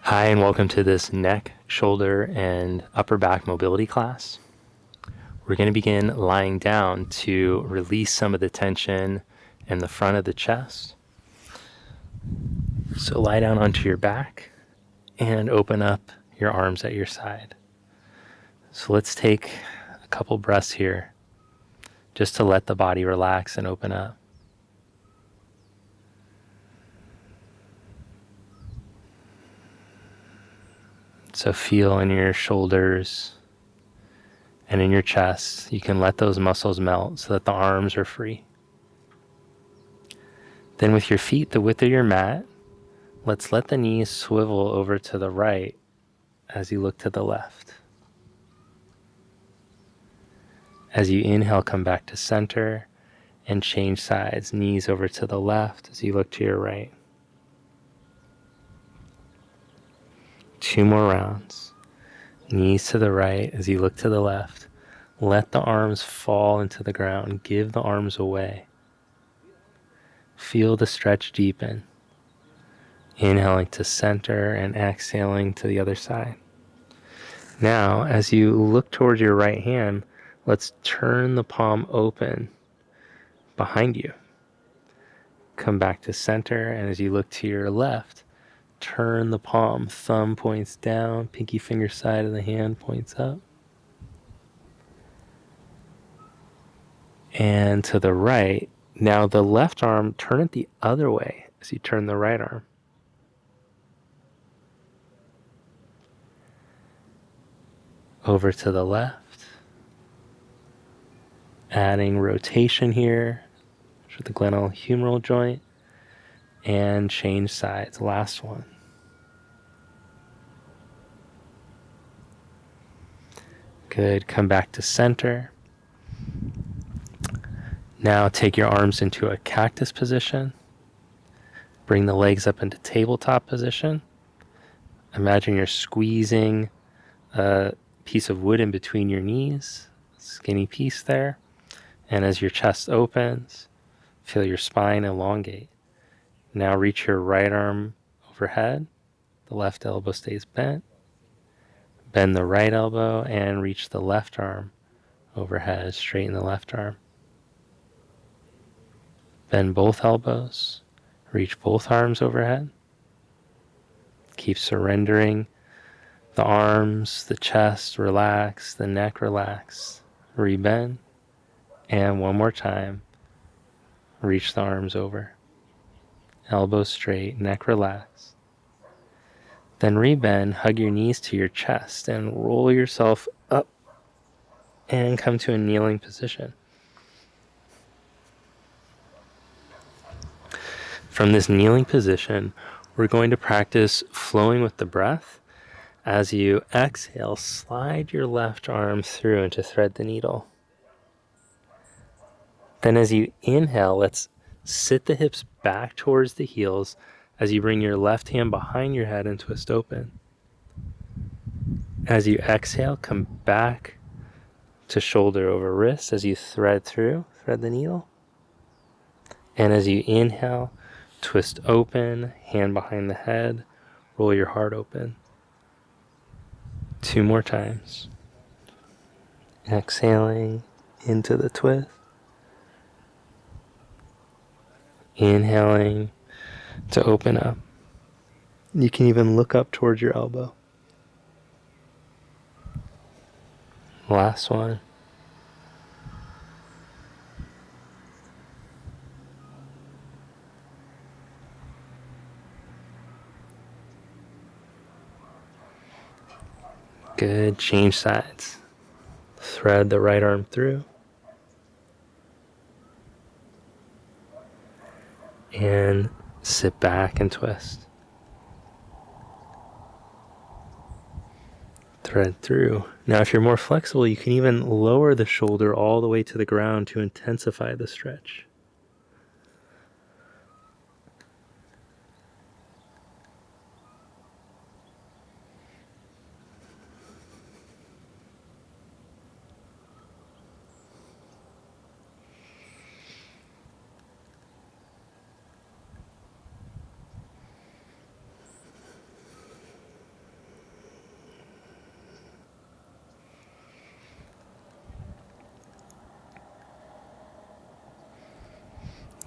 Hi, and welcome to this neck, shoulder, and upper back mobility class. We're going to begin lying down to release some of the tension in the front of the chest. So lie down onto your back and open up your arms at your side. So let's take a couple breaths here just to let the body relax and open up. So feel in your shoulders and in your chest. You can let those muscles melt so that the arms are free. Then with your feet the width of your mat, let's let the knees swivel over to the right as you look to the left. As you inhale, come back to center and change sides. Knees over to the left as you look to your right. 2 more rounds. Knees to the right as you look to the left. Let the arms fall into the ground. Give the arms away. Feel the stretch deepen. Inhaling to center and exhaling to the other side. Now, as you look towards your right hand, let's turn the palm open behind you. Come back to center, and as you look to your left, turn the palm. Thumb points down, pinky finger side of the hand points up. And to the right, now the left arm, turn it the other way as you turn the right arm. Over to the left. Adding rotation here for the glenohumeral joint. And change sides. Last one. Good. Come back to center. Now take your arms into a cactus position. Bring the legs up into tabletop position. Imagine you're squeezing a piece of wood in between your knees, skinny piece there. And as your chest opens, feel your spine elongate. Now reach your right arm overhead. The left elbow stays bent. Bend the right elbow and reach the left arm overhead. Straighten the left arm. Bend both elbows. Reach both arms overhead. Keep surrendering the arms, the chest, relax, the neck, relax. Rebend. And one more time. Reach the arms over. Elbows straight, neck relaxed. Then rebend, hug your knees to your chest and roll yourself up and come to a kneeling position. From this kneeling position, we're going to practice flowing with the breath. As you exhale, slide your left arm through and to thread the needle. Then as you inhale, let's sit the hips back towards the heels as you bring your left hand behind your head and twist open. As you exhale, come back to shoulder over wrist as you thread the needle. And as you inhale, twist open, hand behind the head, roll your heart open. 2 more times. Exhaling into the twist. Inhaling to open up. You can even look up towards your elbow. Last one. Good. Change sides. Thread the right arm through. And sit back and twist. Thread through. Now, if you're more flexible, you can even lower the shoulder all the way to the ground to intensify the stretch.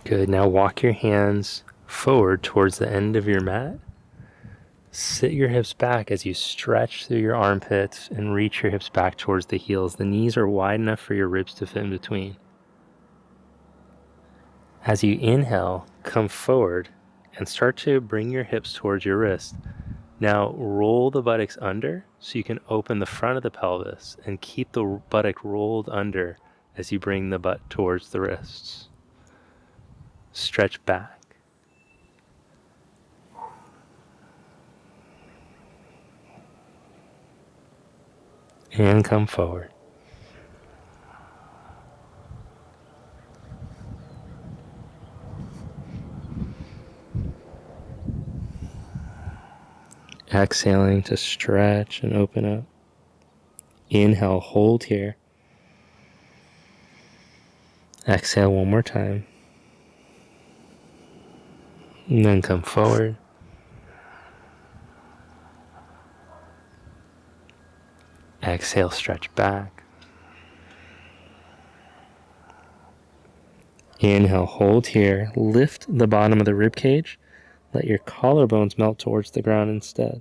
Good. Now walk your hands forward towards the end of your mat. Sit your hips back as you stretch through your armpits and reach your hips back towards the heels. The knees are wide enough for your ribs to fit in between. As you inhale, come forward and start to bring your hips towards your wrist. Now roll the buttocks under so you can open the front of the pelvis and keep the buttock rolled under as you bring the butt towards the wrists. Stretch back. And come forward. Exhaling to stretch and open up. Inhale, hold here. Exhale one more time. And then come forward. Exhale, stretch back. Inhale, hold here. Lift the bottom of the rib cage. Let your collarbones melt towards the ground instead.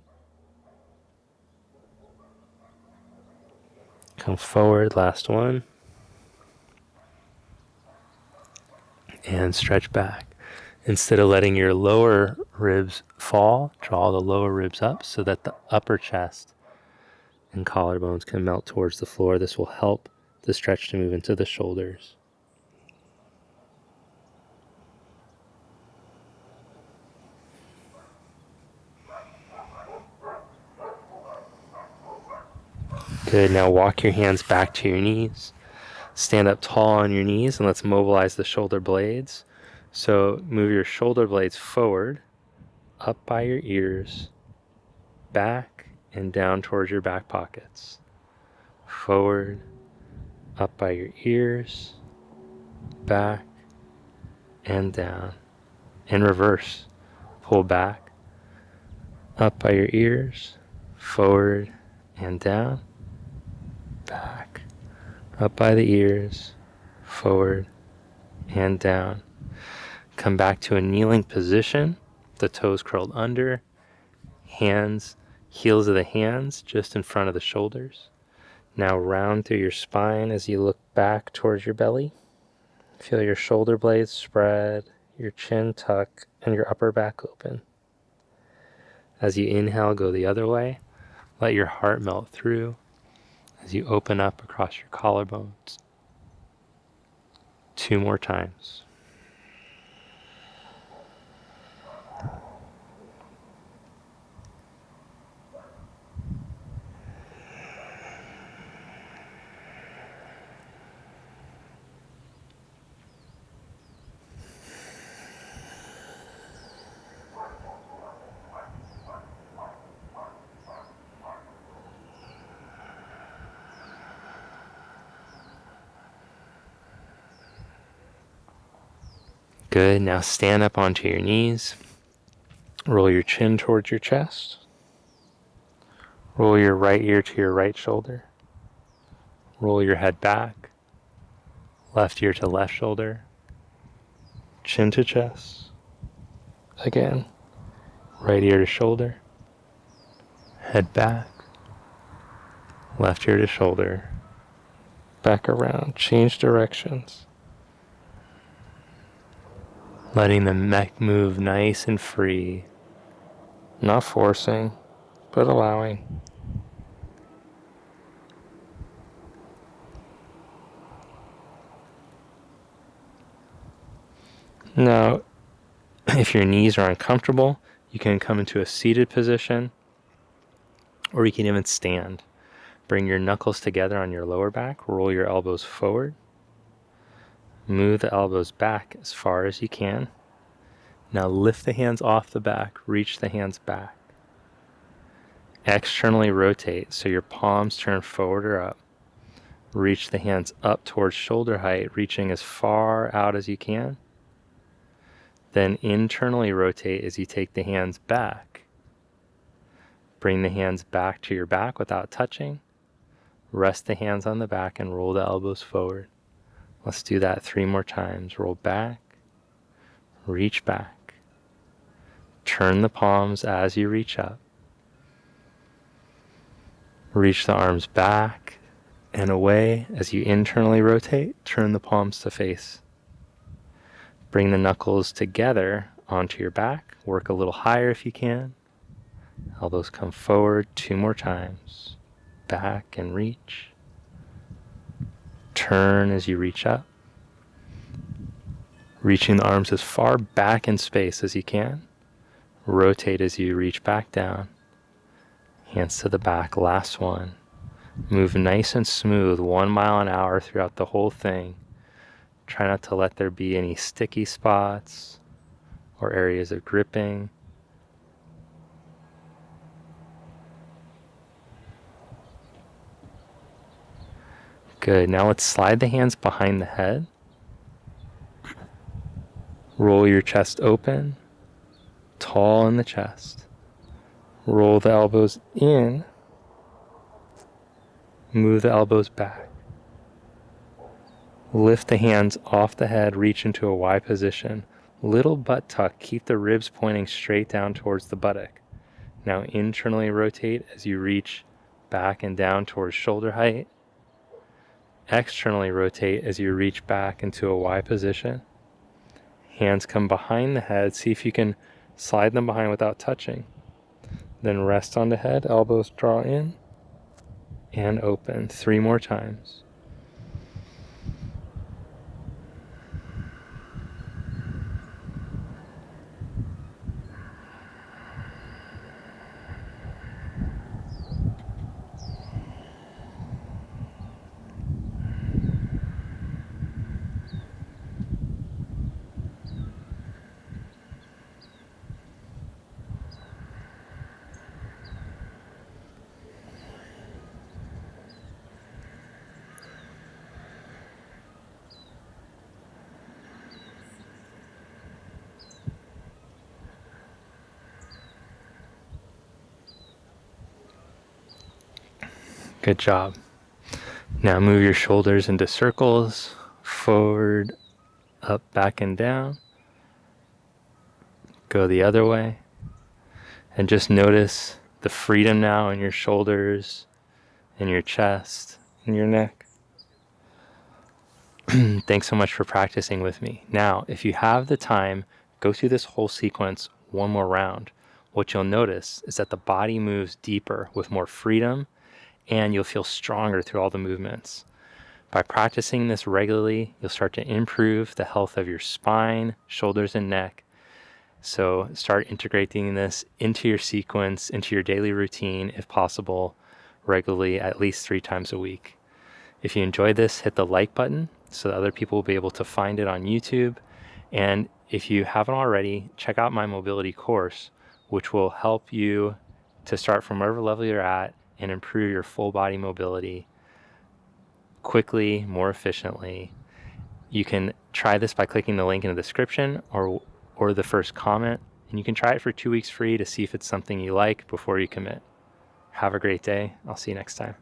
Come forward, last one. And stretch back. Instead of letting your lower ribs fall, draw the lower ribs up so that the upper chest and collarbones can melt towards the floor. This will help the stretch to move into the shoulders. Good. Now walk your hands back to your knees. Stand up tall on your knees and let's mobilize the shoulder blades. So move your shoulder blades forward, up by your ears, back and down towards your back pockets. Forward, up by your ears, back and down. In reverse, pull back, up by your ears, forward and down, back, up by the ears, forward and down. Come back to a kneeling position, the toes curled under, hands, heels of the hands just in front of the shoulders. Now round through your spine as you look back towards your belly. Feel your shoulder blades spread, your chin tuck, and your upper back open. As you inhale, go the other way. Let your heart melt through as you open up across your collarbones. 2 more times. Good. Now stand up onto your knees. Roll your chin towards your chest. Roll your right ear to your right shoulder. Roll your head back. Left ear to left shoulder. Chin to chest. Again. Right ear to shoulder. Head back. Left ear to shoulder. Back around. Change directions. Letting the neck move nice and free. Not forcing, but allowing. Now, if your knees are uncomfortable, you can come into a seated position, or you can even stand. Bring your knuckles together on your lower back, roll your elbows forward. Move the elbows back as far as you can. Now lift the hands off the back, reach the hands back. Externally rotate so your palms turn forward or up. Reach the hands up towards shoulder height, reaching as far out as you can. Then internally rotate as you take the hands back. Bring the hands back to your back without touching. Rest the hands on the back and roll the elbows forward. Let's do that 3 more times. Roll back, reach back. Turn the palms as you reach up. Reach the arms back and away as you internally rotate. Turn the palms to face. Bring the knuckles together onto your back. Work a little higher if you can. Elbows come forward 2 more times. Back and reach. Turn as you reach up. Reaching the arms as far back in space as you can. Rotate as you reach back down. Hands to the back, last one. Move nice and smooth, 1 mile an hour throughout the whole thing. Try not to let there be any sticky spots or areas of gripping. Good. Now let's slide the hands behind the head. Roll your chest open, tall in the chest. Roll the elbows in. Move the elbows back. Lift the hands off the head, reach into a Y position. Little butt tuck, keep the ribs pointing straight down towards the buttock. Now internally rotate as you reach back and down towards shoulder height. Externally rotate as you reach back into a Y position. Hands come behind the head. See if you can slide them behind without touching. Then rest on the head, elbows draw in and open. 3 more times. Good job. Now move your shoulders into circles, forward, up, back, and down. Go the other way. And just notice the freedom now in your shoulders, in your chest, in your neck. Thanks so much for practicing with me. Now, if you have the time, go through this whole sequence 1 more round. What you'll notice is that the body moves deeper with more freedom, and you'll feel stronger through all the movements. By practicing this regularly, you'll start to improve the health of your spine, shoulders, and neck. So start integrating this into your sequence, into your daily routine, if possible, regularly, at least 3 times a week. If you enjoyed this, hit the like button so that other people will be able to find it on YouTube. And if you haven't already, check out my mobility course, which will help you to start from whatever level you're at and improve your full body mobility quickly, more efficiently. You can try this by clicking the link in the description or the first comment, and you can try it for 2 weeks free to see if it's something you like before you commit. Have a great day. I'll see you next time.